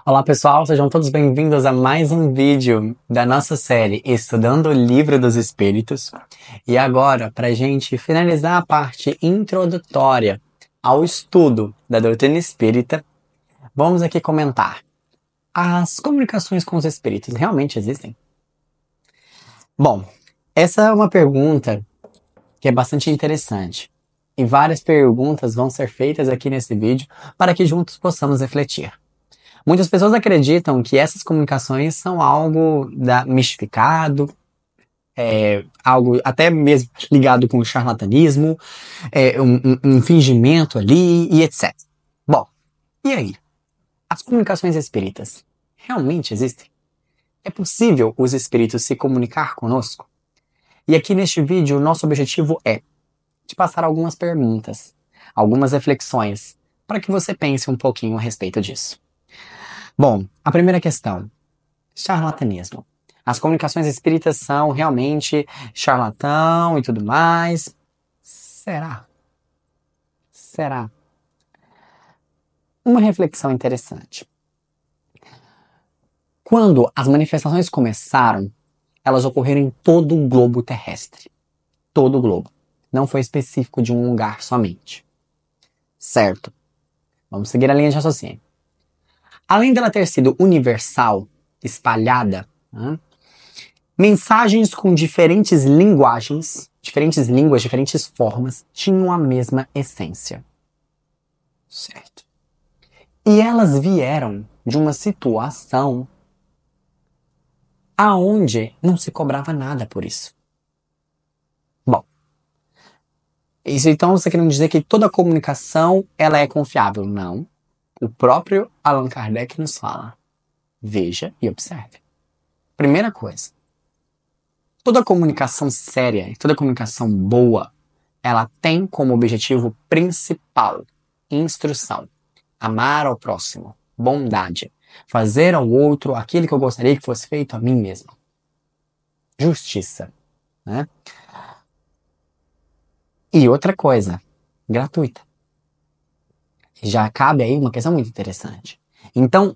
Olá pessoal, sejam todos bem-vindos a mais um vídeo da nossa série Estudando o Livro dos Espíritos. E agora, para a gente finalizar a parte introdutória ao estudo da doutrina espírita, vamos aqui comentar: as comunicações com os espíritos realmente existem? Bom, essa é uma pergunta que é bastante interessante. E várias perguntas vão ser feitas aqui nesse vídeo para que juntos possamos refletir. Muitas pessoas acreditam que essas comunicações são algo mistificado, algo até mesmo ligado com o charlatanismo, um fingimento ali e etc. Bom, e aí? As comunicações espíritas realmente existem? É possível os espíritos se comunicar conosco? E aqui neste vídeo o nosso objetivo é te passar algumas perguntas, algumas reflexões, para que você pense um pouquinho a respeito disso. Bom, a primeira questão: charlatanismo. As comunicações espíritas são realmente charlatão e tudo mais? Será? Será? Uma reflexão interessante. Quando as manifestações começaram, elas ocorreram em todo o globo terrestre. Todo o globo. Não foi específico de um lugar somente. Certo. Vamos seguir a linha de raciocínio. Além dela ter sido universal, espalhada, mensagens com diferentes linguagens, diferentes línguas, diferentes formas, tinham a mesma essência. Certo. E elas vieram de uma situação aonde não se cobrava nada por isso. Bom, isso então você quer dizer que toda comunicação ela é confiável? Não. O próprio Allan Kardec nos fala: veja e observe. Primeira coisa, toda comunicação séria e toda comunicação boa, ela tem como objetivo principal instrução, amar ao próximo, bondade, fazer ao outro aquilo que eu gostaria que fosse feito a mim mesmo. Justiça, né? E outra coisa, gratuita. Já cabe aí uma questão muito interessante. Então,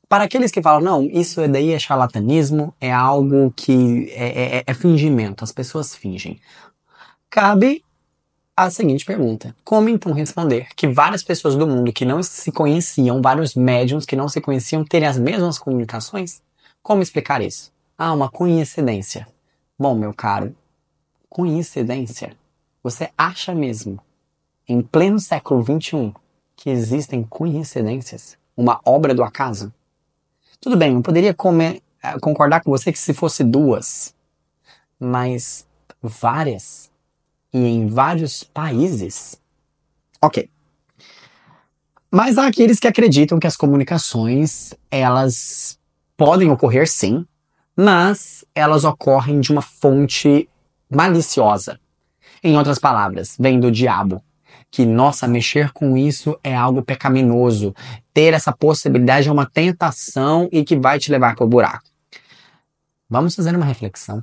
para aqueles que falam, não, isso daí é charlatanismo, é algo que é fingimento, as pessoas fingem. Cabe a seguinte pergunta: como então responder que várias pessoas do mundo que não se conheciam, vários médiums que não se conheciam, terem as mesmas comunicações? Como explicar isso? Ah, uma coincidência. Bom, meu caro, coincidência? Você acha mesmo, em pleno século XXI, que existem coincidências? Uma obra do acaso? Tudo bem, eu poderia concordar com você que se fosse duas, mas várias e em vários países? Ok. Mas há aqueles que acreditam que as comunicações, elas podem ocorrer sim, mas elas ocorrem de uma fonte maliciosa. Em outras palavras, vem do diabo. Que, nossa, mexer com isso é algo pecaminoso. Ter essa possibilidade é uma tentação e que vai te levar para o buraco. Vamos fazer uma reflexão.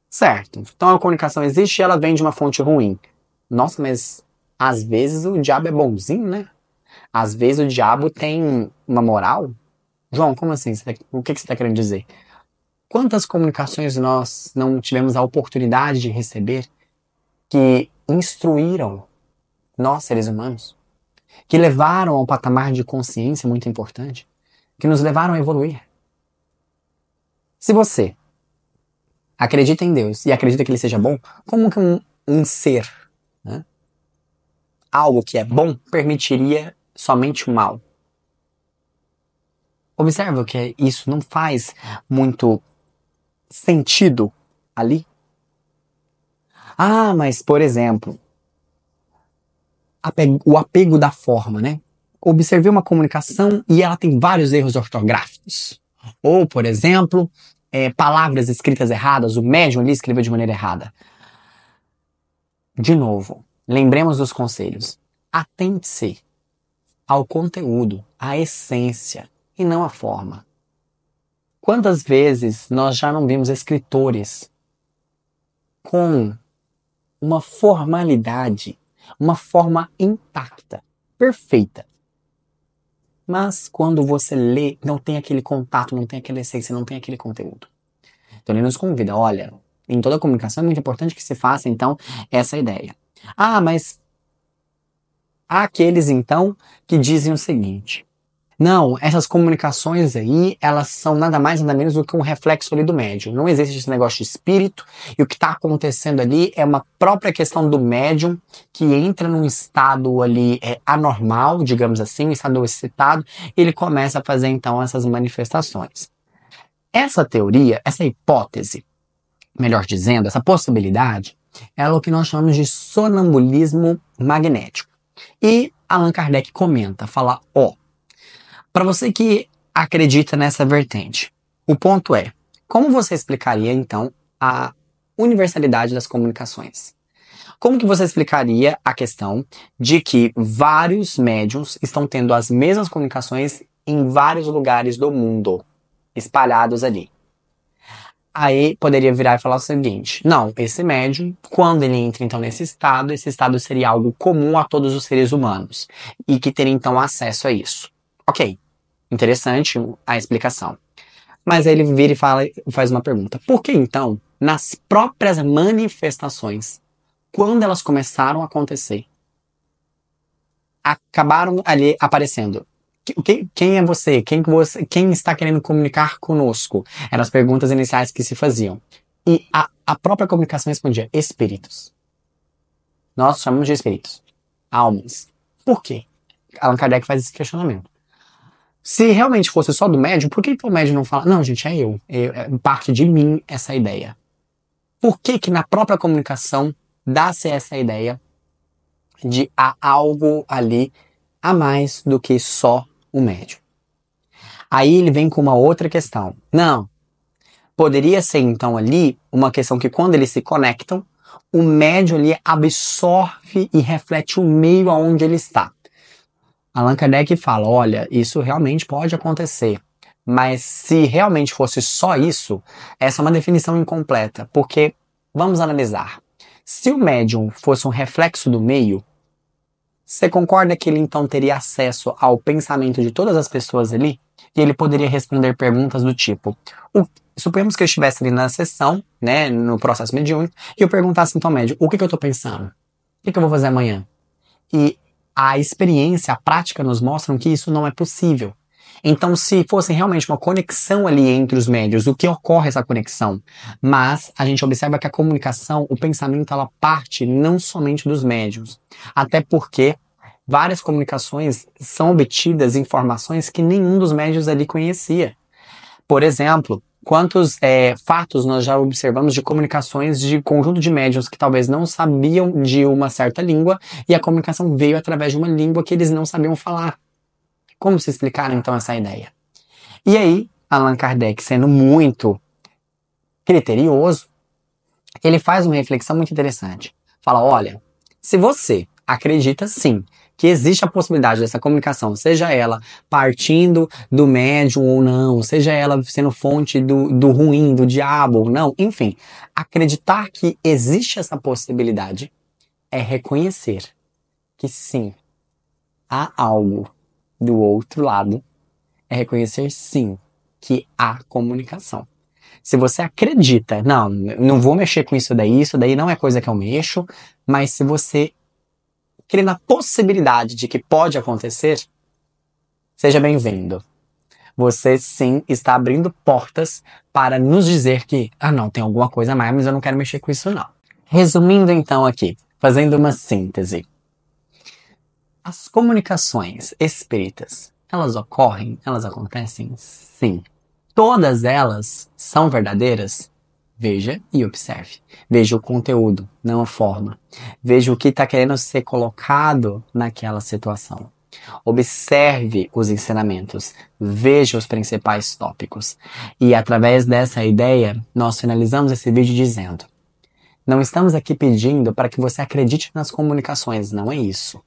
Certo, então a comunicação existe e ela vem de uma fonte ruim. Nossa, mas às vezes o diabo é bonzinho, né? Às vezes o diabo tem uma moral. João, como assim? O que você está querendo dizer? Quantas comunicações nós não tivemos a oportunidade de receber que instruíram nós, seres humanos, que levaram a um patamar de consciência muito importante, que nos levaram a evoluir? Se você acredita em Deus e acredita que ele seja bom, como que um ser, né, algo que é bom, permitiria somente o mal? Observa que isso não faz muito sentido ali. Ah, mas, por exemplo, o apego da forma, né? Observei uma comunicação e ela tem vários erros ortográficos. Ou, por exemplo, palavras escritas erradas, o médium ali escreveu de maneira errada. De novo, lembremos dos conselhos. Atente-se ao conteúdo, à essência, e não à forma. Quantas vezes nós já não vimos escritores com uma formalidade, uma forma intacta, perfeita, mas quando você lê, não tem aquele contato, não tem aquela essência, não tem aquele conteúdo. Então ele nos convida, olha, em toda comunicação é muito importante que se faça, então, essa ideia. Ah, mas há aqueles, então, que dizem o seguinte: não, essas comunicações aí, elas são nada mais nada menos do que um reflexo ali do médium. Não existe esse negócio de espírito, e o que está acontecendo ali é uma própria questão do médium que entra num estado ali anormal, digamos assim, um estado excitado, e ele começa a fazer então essas manifestações. Essa teoria, essa hipótese, melhor dizendo, essa possibilidade, é o que nós chamamos de sonambulismo magnético. E Allan Kardec comenta, fala, para você que acredita nessa vertente, o ponto é, como você explicaria então a universalidade das comunicações? Como que você explicaria a questão de que vários médiums estão tendo as mesmas comunicações em vários lugares do mundo, espalhados ali? Aí poderia virar e falar o seguinte: não, esse médium, quando ele entra então nesse estado, esse estado seria algo comum a todos os seres humanos e que teria então acesso a isso. Ok, interessante a explicação. Mas aí ele vira e faz uma pergunta: por que então, nas próprias manifestações, quando elas começaram a acontecer, acabaram ali aparecendo? Quem é você? Quem está querendo comunicar conosco? Eram as perguntas iniciais que se faziam. E a própria comunicação respondia: espíritos. Nós chamamos de espíritos. Almas. Por quê? Allan Kardec faz esse questionamento. Se realmente fosse só do médium, por que o médium não fala, não, gente, é parte de mim essa ideia? Por que na própria comunicação dá-se essa ideia de há algo ali a mais do que só o médium? Aí ele vem com uma outra questão. Não, poderia ser então ali uma questão que quando eles se conectam, o médium ali absorve e reflete o meio aonde ele está. Allan Kardec fala, olha, isso realmente pode acontecer, mas se realmente fosse só isso, essa é uma definição incompleta, porque, vamos analisar, se o médium fosse um reflexo do meio, você concorda que ele então teria acesso ao pensamento de todas as pessoas ali? E ele poderia responder perguntas do tipo, suponhamos que eu estivesse ali na sessão, né, no processo mediúnico, e eu perguntasse então ao médium, o que eu estou pensando? O que eu vou fazer amanhã? E a experiência, a prática nos mostram que isso não é possível. Então, se fosse realmente uma conexão ali entre os médios, o que ocorre essa conexão? Mas a gente observa que a comunicação, o pensamento, ela parte não somente dos médios. Até porque várias comunicações são obtidas informações que nenhum dos médios ali conhecia. Por exemplo, quantos fatos nós já observamos de comunicações de conjunto de médiuns que talvez não sabiam de uma certa língua e a comunicação veio através de uma língua que eles não sabiam falar. Como se explicar então essa ideia? E aí, Allan Kardec, sendo muito criterioso, ele faz uma reflexão muito interessante. Fala, olha, se você acredita sim que existe a possibilidade dessa comunicação, seja ela partindo do médium ou não, seja ela sendo fonte do ruim, do diabo ou não, enfim, acreditar que existe essa possibilidade é reconhecer que sim, há algo do outro lado, é reconhecer sim que há comunicação. Se você acredita, não vou mexer com isso daí não é coisa que eu mexo, mas se você crê na possibilidade de que pode acontecer, seja bem-vindo. Você sim está abrindo portas para nos dizer que, não, tem alguma coisa a mais, mas eu não quero mexer com isso não. Resumindo então aqui, fazendo uma síntese. As comunicações espíritas, elas ocorrem, elas acontecem? Sim. Todas elas são verdadeiras? Veja e observe. Veja o conteúdo, não a forma. Veja o que está querendo ser colocado naquela situação. Observe os ensinamentos. Veja os principais tópicos. E através dessa ideia, nós finalizamos esse vídeo dizendo: não estamos aqui pedindo para que você acredite nas comunicações, não é isso.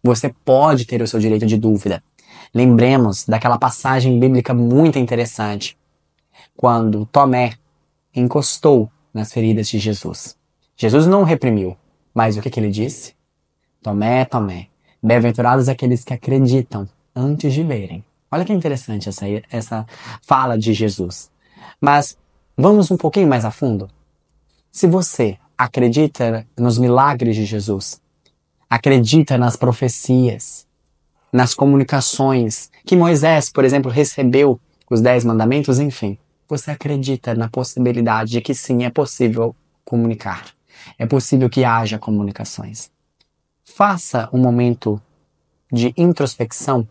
Você pode ter o seu direito de dúvida. Lembremos daquela passagem bíblica muito interessante, quando Tomé encostou nas feridas de Jesus. Jesus não o reprimiu, mas o que ele disse? Tomé, Tomé, bem-aventurados aqueles que acreditam antes de verem Olha que interessante essa fala de Jesus. Mas vamos um pouquinho mais a fundo. Se você acredita nos milagres de Jesus, acredita nas profecias, nas comunicações que Moisés, por exemplo, recebeu os 10 mandamentos, enfim, você acredita na possibilidade de que sim, é possível comunicar. É possível que haja comunicações. Faça um momento de introspecção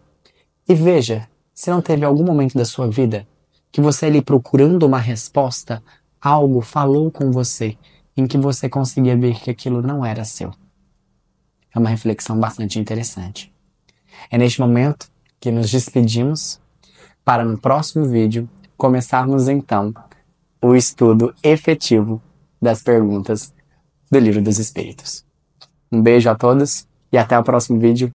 e veja se não teve algum momento da sua vida que você ali procurando uma resposta, algo falou com você em que você conseguia ver que aquilo não era seu. É uma reflexão bastante interessante. É neste momento que nos despedimos para no próximo vídeo começarmos então o estudo efetivo das perguntas do Livro dos Espíritos. Um beijo a todos e até o próximo vídeo.